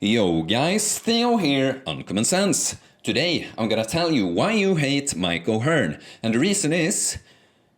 Yo guys, Theo here, Uncommon Sense. Today I'm gonna tell you why you hate Mike O'Hearn, and the reason is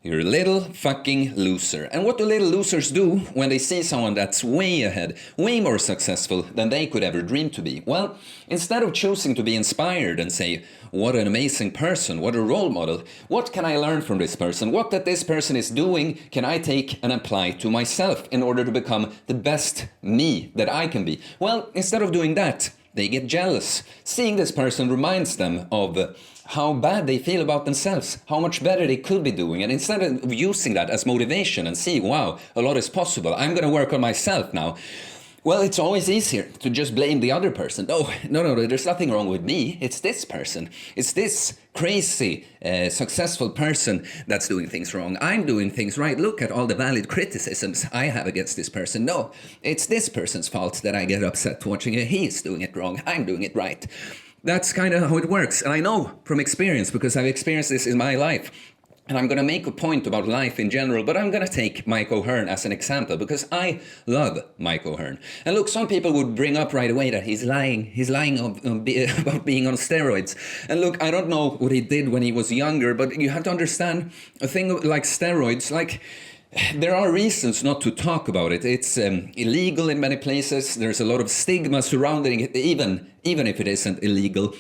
you're a little fucking loser. And what do little losers do when they see someone that's way ahead, way more successful than they could ever dream to be? Well, instead of choosing to be inspired and say, what an amazing person, what a role model, what can I learn from this person, what that this person is doing can I take and apply to myself in order to become the best me that I can be? Well, instead of doing that, they get jealous. Seeing this person reminds them of how bad they feel about themselves, how much better they could be doing. And instead of using that as motivation and seeing, wow, a lot is possible, I'm going to work on myself now. Well, it's always easier to just blame the other person. Oh, no, there's nothing wrong with me. It's this person. It's this crazy, successful person that's doing things wrong. I'm doing things right. Look at all the valid criticisms I have against this person. No, it's this person's fault that I get upset watching it. He's doing it wrong. I'm doing it right. That's kind of how it works. And I know from experience, because I've experienced this in my life. And I'm going to make a point about life in general, but I'm going to take Mike O'Hearn as an example because I love Mike O'Hearn. And look, some people would bring up right away that he's lying. He's lying about being on steroids. And look, I don't know what he did when he was younger, but you have to understand a thing like steroids, like there are reasons not to talk about it. It's illegal in many places. There's a lot of stigma surrounding it, even if it isn't illegal.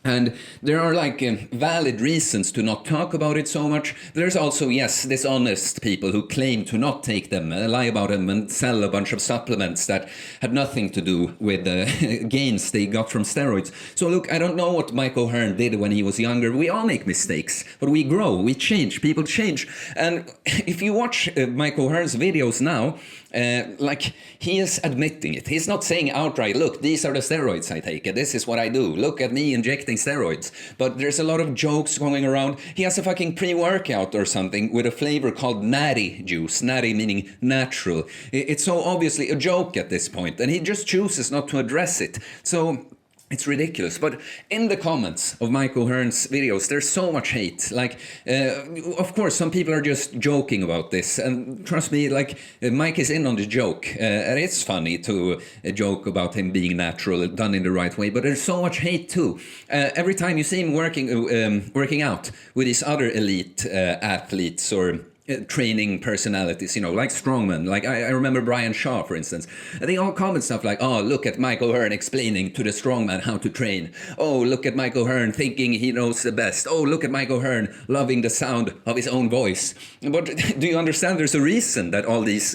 And there are valid reasons to not talk about it so much. There's also, yes, dishonest people who claim to not take them, lie about them and sell a bunch of supplements that had nothing to do with the gains they got from steroids. So look, I don't know what Mike O'Hearn did when he was younger. We all make mistakes, but we grow, we change, people change. And if you watch Mike O'Hearn's videos now, he is admitting it. He's not saying outright, look, these are the steroids I take, this is what I do, look at me injecting steroids. But there's a lot of jokes going around. He has a fucking pre-workout or something with a flavor called natty juice, natty meaning natural. It's so obviously a joke at this point, and he just chooses not to address it. So it's ridiculous. But in the comments of Mike O'Hearn's videos, there's so much hate. Of course, some people are just joking about this. And trust me, Mike is in on the joke. And it's funny to joke about him being natural, done in the right way. But there's so much hate too. Every time you see him working out with these other elite athletes or training personalities, like strongmen, I remember Brian Shaw, for instance, and they all comment stuff like, oh, look at Mike O'Hearn explaining to the strongman how to train. Oh, look at Mike O'Hearn thinking he knows the best. Oh, look at Mike O'Hearn loving the sound of his own voice. But do you understand there's a reason that all these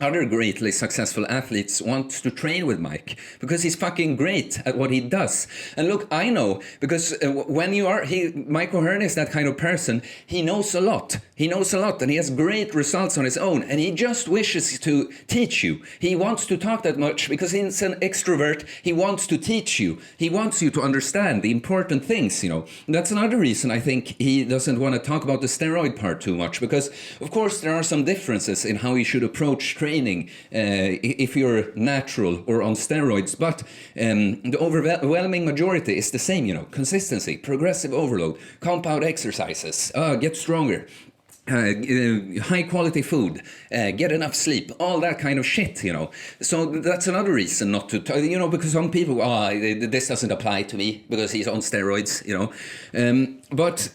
other greatly successful athletes want to train with Mike? Because he's fucking great at what he does. And look, I know, because Mike O'Hearn is that kind of person. He knows a lot. He knows a lot, and he has great results on his own, and he just wishes to teach you. He wants to talk that much because he's an extrovert. He wants to teach you. He wants you to understand the important things, That's another reason I think he doesn't want to talk about the steroid part too much, because, of course, there are some differences in how you should approach training if you're natural or on steroids, but the overwhelming majority is the same, consistency, progressive overload, compound exercises, get stronger. High quality food, get enough sleep, all that kind of shit, So that's another reason not to, because some people, this doesn't apply to me because he's on steroids, But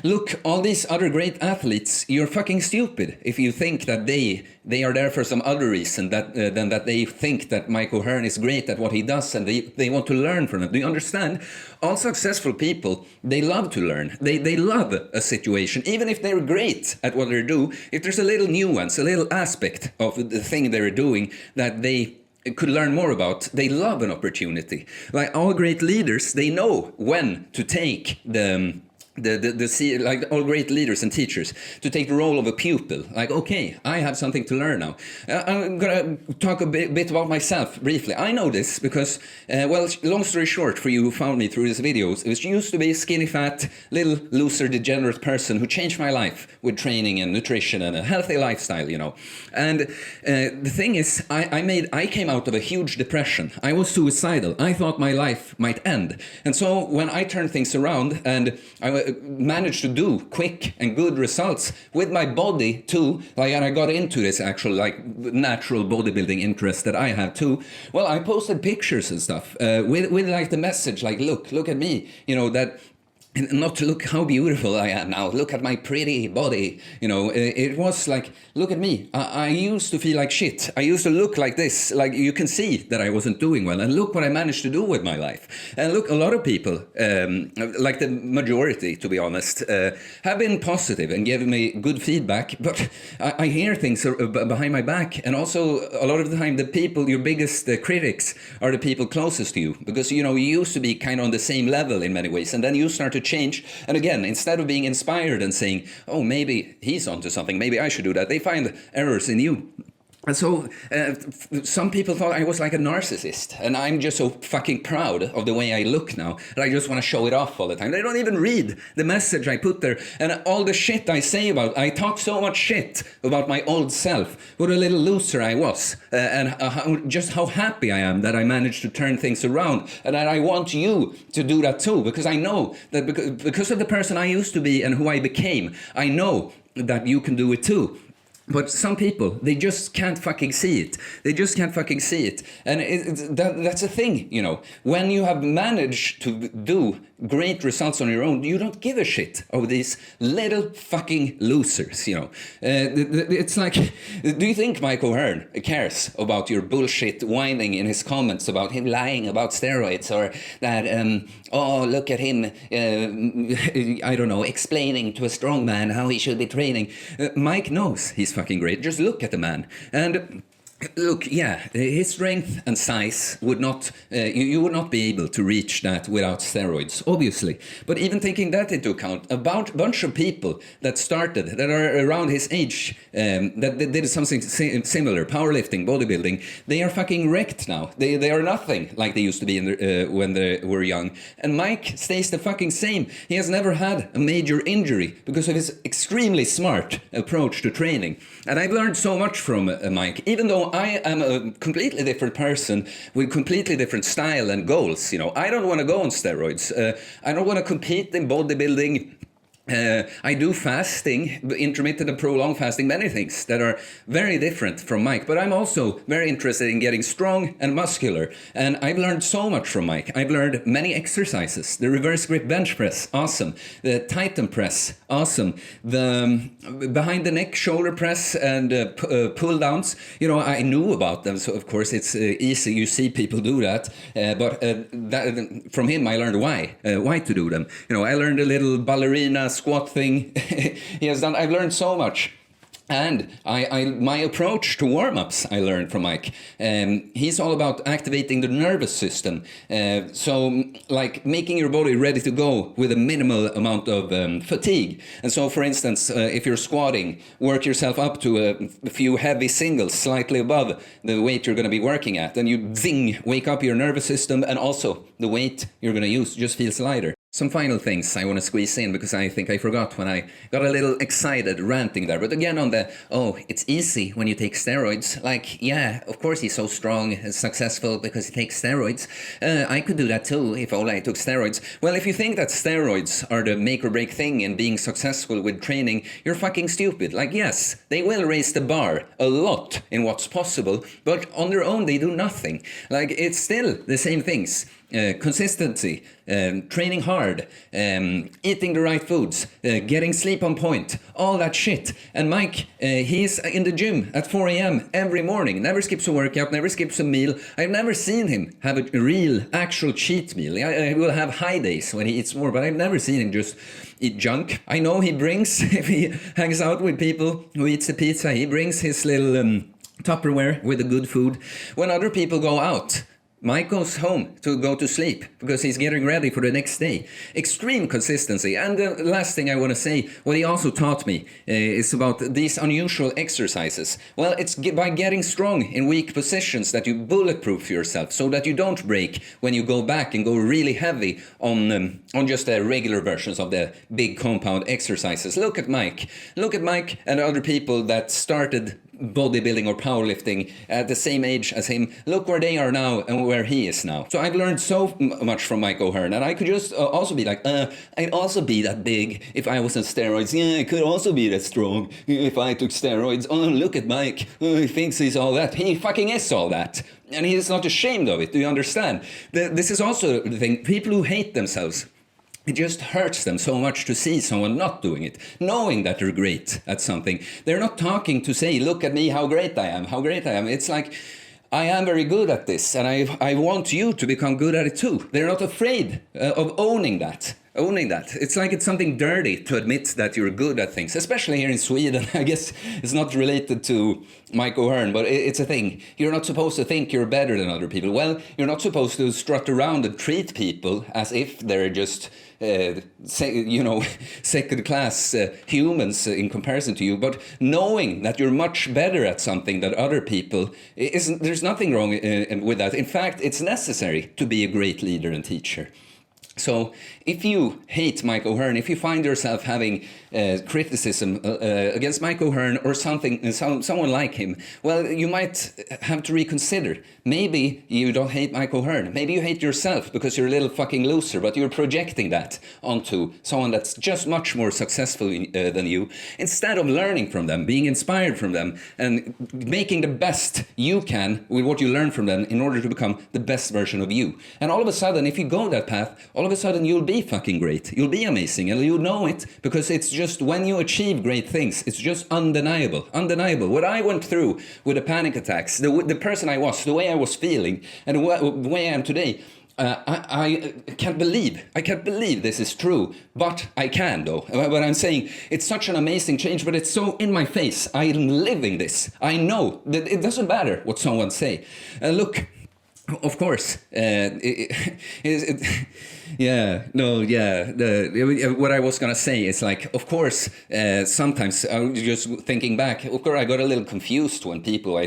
look, all these other great athletes, you're fucking stupid if you think that they are there for some other reason than that they think that Mike O'Hearn is great at what he does and they want to learn from him. Do you understand? All successful people, they love to learn. They love a situation, even if they're great at what they do. If there's a little nuance, a little aspect of the thing they're doing that they could learn more about, they love an opportunity. Like all great leaders, they know when to take all great leaders and teachers to take the role of a pupil. Okay, I have something to learn now. I'm gonna talk a bit about myself briefly. I know this because, long story short, for you who found me through these videos, it was used to be a skinny, fat, little loser, degenerate person who changed my life with training and nutrition and a healthy lifestyle, And the thing is, I came out of a huge depression. I was suicidal. I thought my life might end. And so when I turned things around and managed to do quick and good results with my body too. Like, and I got into this actual like natural bodybuilding interest that I have too. Well, I posted pictures and stuff with like the message like, look at me, you know, that. And not to look how beautiful I am now. Look at my pretty body. You know, it was like, look at me. I used to feel like shit. I used to look like this. Like, you can see that I wasn't doing well. And look what I managed to do with my life. And look, a lot of people, like the majority, to be honest, have been positive and given me good feedback. But I hear things behind my back. And also, a lot of the time, the people, your biggest critics, are the people closest to you. Because, you know, you used to be kind of on the same level in many ways. And then you start to change, and again, instead of being inspired and saying, oh, maybe he's onto something, maybe I should do that, they find errors in you. And so some people thought I was like a narcissist, and I'm just so fucking proud of the way I look now that I just want to show it off all the time. They don't even read the message I put there, and all the shit I say about. I talk so much shit about my old self, what a little loser I was, and just how happy I am that I managed to turn things around, and that I want you to do that too, because I know that because of the person I used to be and who I became, I know that you can do it too. But some people, they just can't fucking see it. They just can't fucking see it. And that's a thing, you know. When you have managed to do great results on your own, you don't give a shit of these little fucking losers, you know. It's like, do you think Mike O'Hearn cares about your bullshit whining in his comments about him lying about steroids, or that, oh, look at him, I don't know, explaining to a strong man how he should be training? Mike knows he's fucking great. Just look at the man. And look, yeah, his strength and size would not, you would not be able to reach that without steroids, obviously. But even taking that into account, about a bunch of people that started, that are around his age, that did something similar, powerlifting, bodybuilding, they are fucking wrecked now. They are nothing like they used to be when they were young. And Mike stays the fucking same. He has never had a major injury because of his extremely smart approach to training. And I've learned so much from Mike, even though I am a completely different person with completely different style and goals. You know, I don't want to go on steroids. I don't want to compete in bodybuilding. I do fasting, intermittent and prolonged fasting, many things that are very different from Mike. But I'm also very interested in getting strong and muscular. And I've learned so much from Mike. I've learned many exercises. The reverse grip bench press, awesome. The Titan press, awesome. The behind the neck shoulder press and pull downs, you know, I knew about them. So of course it's easy. You see people do that. But from him, I learned why to do them. You know, I learned a little ballerina squat thing he has done. I've learned so much. And my approach to warm-ups I learned from Mike. He's all about activating the nervous system. So like making your body ready to go with a minimal amount of fatigue. And so for instance, if you're squatting, work yourself up to a few heavy singles slightly above the weight you're going to be working at. And you zing, wake up your nervous system, and also the weight you're going to use just feels lighter. Some final things I want to squeeze in because I think I forgot when I got a little excited ranting there. But again on the, oh, it's easy when you take steroids. Like, yeah, of course he's so strong and successful because he takes steroids. I could do that too if only I took steroids. Well, if you think that steroids are the make or break thing in being successful with training, you're fucking stupid. Like, yes, they will raise the bar a lot in what's possible, but on their own they do nothing. Like, it's still the same things. Consistency, training hard, eating the right foods, getting sleep on point, all that shit. And Mike, he's in the gym at 4 a.m. every morning, never skips a workout, never skips a meal. I've never seen him have a real, actual cheat meal. I will have high days when he eats more, but I've never seen him just eat junk. I know he brings, if he hangs out with people who eats the pizza, he brings his little Tupperware with the good food. When other people go out, Mike goes home to go to sleep because he's getting ready for the next day. Extreme consistency. And the last thing I want to say, what he also taught me is about these unusual exercises. Well, it's by getting strong in weak positions that you bulletproof yourself so that you don't break when you go back and go really heavy on just the regular versions of the big compound exercises. Look at Mike. Look at Mike and other people that started bodybuilding or powerlifting at the same age as him. Look where they are now and where he is now. So I've learned so much from Mike O'Hearn, and I could just also be like, I'd also be that big if I was on steroids. Yeah, I could also be that strong if I took steroids. Oh, look at Mike. Oh, he thinks he's all that. He fucking is all that. And he is not ashamed of it. Do you understand? This is also the thing. People who hate themselves, it just hurts them so much to see someone not doing it, knowing that they're great at something. They're not talking to say, look at me, how great I am, how great I am. It's like, I am very good at this, and I want you to become good at it too. They're not afraid of owning that. It's like it's something dirty to admit that you're good at things, especially here in Sweden. I guess it's not related to Mike O'Hearn, but it's a thing. You're not supposed to think you're better than other people. Well, you're not supposed to strut around and treat people as if they're just second class humans in comparison to you, but knowing that you're much better at something than other people, there's nothing wrong with that. In fact, it's necessary to be a great leader and teacher. So if you hate Mike O'Hearn, if you find yourself having criticism against Mike O'Hearn or someone like him, well, you might have to reconsider. Maybe you don't hate Mike O'Hearn. Maybe you hate yourself because you're a little fucking loser, but you're projecting that onto someone that's just much more successful than you, instead of learning from them, being inspired from them, and making the best you can with what you learn from them in order to become the best version of you. And all of a sudden, if you go that path, all of a sudden you'll be fucking great. You'll be amazing, and you know it, because it's just when you achieve great things, it's just undeniable. What I went through with the panic attacks, the person I was, the way I was feeling, and the way I am today, I can't believe this is true, but I can though. But I'm saying it's such an amazing change, but it's so in my face. I'm living this. I know that it doesn't matter what someone say. Look, of course, what I was gonna say is like, of course, sometimes I was just thinking back. Of course, I got a little confused when people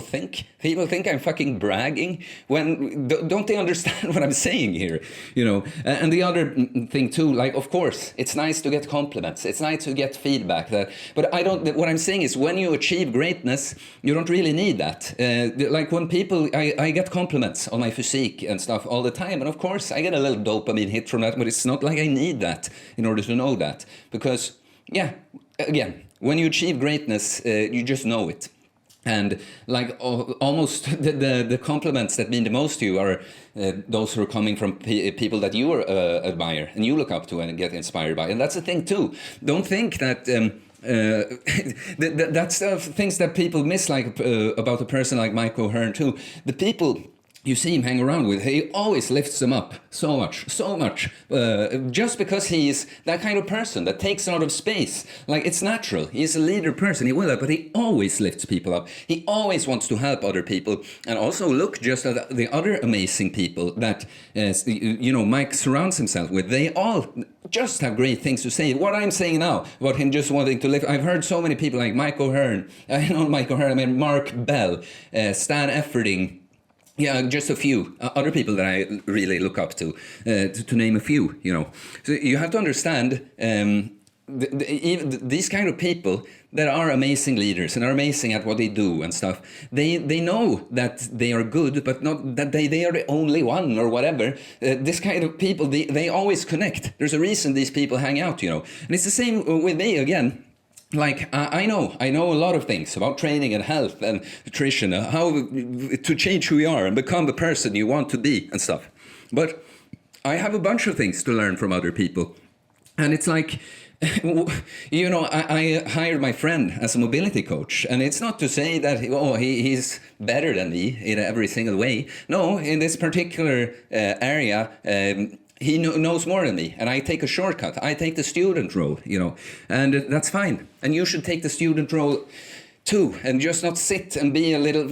think I'm fucking bragging. When don't they understand what I'm saying here? And the other thing too, like, of course, it's nice to get compliments. It's nice to get feedback. But I don't. What I'm saying is, when you achieve greatness, you don't really need that. Like when people, I get compliments on my physique and stuff all the time, and of course I get a little dopamine hit from that, but it's not like I need that in order to know that, because again, when you achieve greatness, you just know it. And like almost the compliments that mean the most to you are those who are coming from people that you admire and you look up to and get inspired by. And that's the thing too. Don't think that that's the things that people miss, like about a person like Mike O'Hearn too. The people you see him hang around with, he always lifts them up so much, just because he is that kind of person that takes a lot of space. Like, it's natural. He's a leader person, he will that, but he always lifts people up. He always wants to help other people. And also look just at the other amazing people that, Mike surrounds himself with. They all just have great things to say. What I'm saying now about him just wanting to lift, I've heard so many people like Mike O'Hearn, I mean Mark Bell, Stan Efferding, just a few other people that I really look up to name a few, So you have to understand, these kind of people that are amazing leaders and are amazing at what they do and stuff, they know that they are good, but not that they are the only one or whatever. This kind of people, they always connect. There's a reason these people hang out, And it's the same with me again. Like, I know a lot of things about training and health and nutrition, how to change who you are and become the person you want to be and stuff. But I have a bunch of things to learn from other people. And it's like, I hired my friend as a mobility coach. And it's not to say that, he's better than me in every single way. No, in this particular area, he knows more than me, and I take a shortcut. I take the student role, and that's fine. And you should take the student role too, and just not sit and be a little.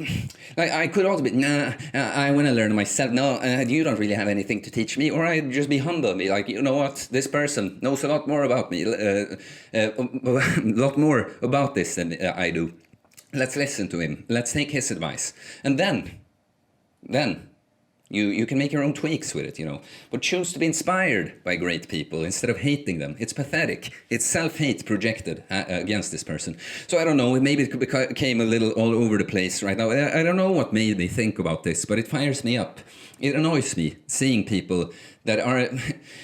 Like, I could also be, I want to learn myself. No, you don't really have anything to teach me, or I'd just be humble. Be like, you know what, this person knows a lot more about me, a lot more about this than I do. Let's listen to him. Let's take his advice, and then You can make your own tweaks with it, you know. But choose to be inspired by great people instead of hating them. It's pathetic. It's self-hate projected against this person. So I don't know, maybe it became a little all over the place right now. I don't know what made me think about this, but it fires me up. It annoys me seeing people that are...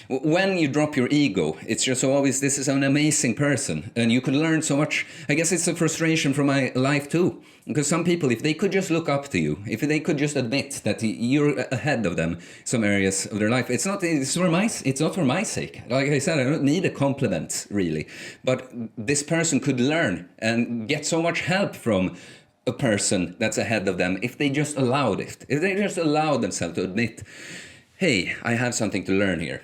when you drop your ego, it's just so obvious this is an amazing person and you could learn so much. I guess it's a frustration from my life too. Because some people, if they could just look up to you, if they could just admit that you're ahead of them some areas of their life, it's not for my sake. Like I said, I don't need a compliment, really. But this person could learn and get so much help from a person that's ahead of them if they just allowed it. If they just allowed themselves to admit, hey, I have something to learn here.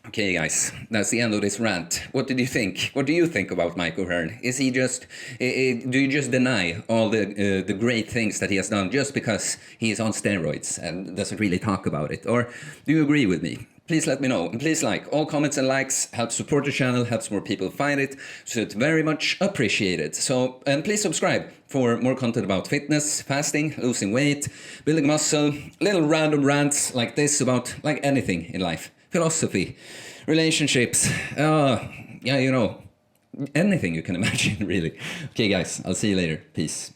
Okay, guys, that's the end of this rant. What did you think? What do you think about Mike O'Hearn? Is he just... do you just deny all the great things that he has done just because he is on steroids and doesn't really talk about it? Or do you agree with me? Please let me know. And please like. All comments and likes help support the channel, helps more people find it. So it's very much appreciated. So, and please subscribe for more content about fitness, fasting, losing weight, building muscle, little random rants like this about like anything in life. Philosophy, relationships, yeah, you know, anything you can imagine, really. Okay, guys, I'll see you later. Peace.